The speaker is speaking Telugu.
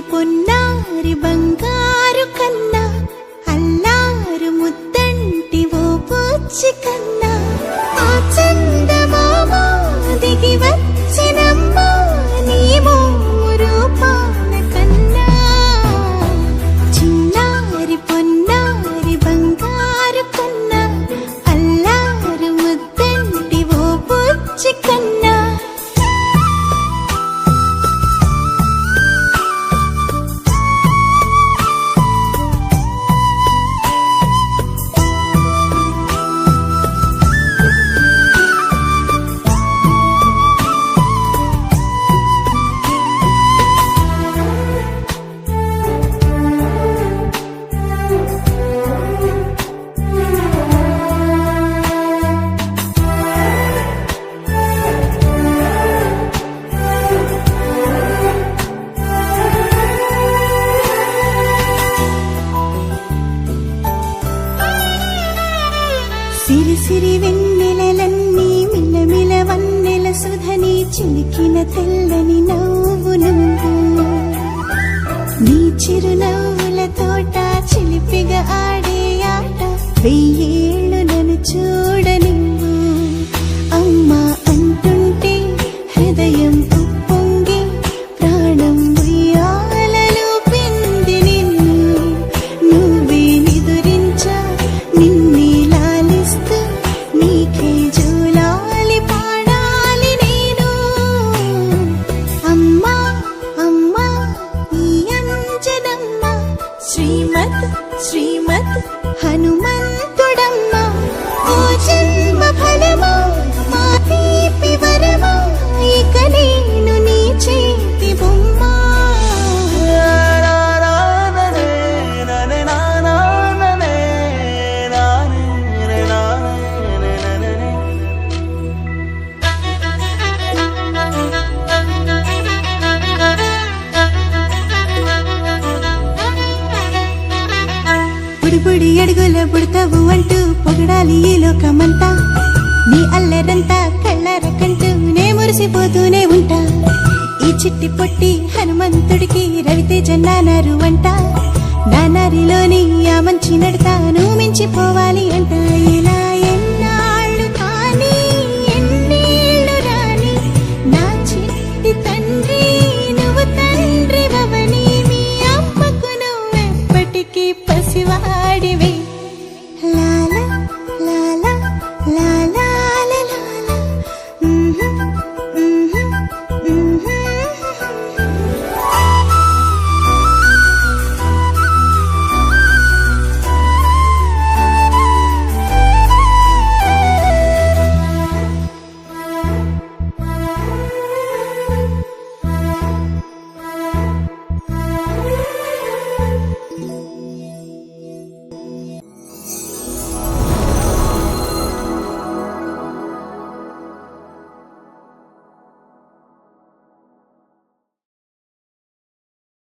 పొన్నారి బంగారు కన్నా అల్లారు ముద్దంటి ఓ పూచి కన్నా ఆ చందమామ దిగి వచ్చినమ్మ నీ మోము రూపాల కన్నా చిన్నారి పొన్నారి బంగారు కన్నా అల్లారు ముద్దంటి ఓ పూచి కన్నా సిరి సిరి వెన్నెలలన్నీ మిలమిల వన్నెల సుధని చిలికిన తెల్లని నవ్వు నువ్వు నీ చిరునవ్వుల తోట చిలిపిగా ఆడే ఆట వెయ్యేళ్ళు నన్ను చూడ నువ్వు అమ్మా అంటుంటే హృదయం ఉప్పొంగి ప్రాణం ఉయ్యాలలో పిండి నిన్ను నువ్వే నిదురించా నిన్నే నీకే జూలాలి పాడాలి నేను అమ్మా అమ్మా ఈ అంజనమ్మ శ్రీమత్ శ్రీమత్ హనుమంతుడమ్మ ఓ జన్మ ఫలమా మా తీపి వరమా ఇక నేను నీ చేతి బొమ్మ బుడి అడుగుల బుడతావు అంటూ పొగడాలి ఈ లోకమంతా నీ అల్లరంతా కళ్ళరకంటూ నే మురిసిపోతూనే ఉంటా ఈ చిట్టి పొట్టి హనుమంతుడికి రవితేజ నానారు అంట నానారిలోని ఆ మంచి నడతా నువ్వు మించిపోవాలి అంట ఇలా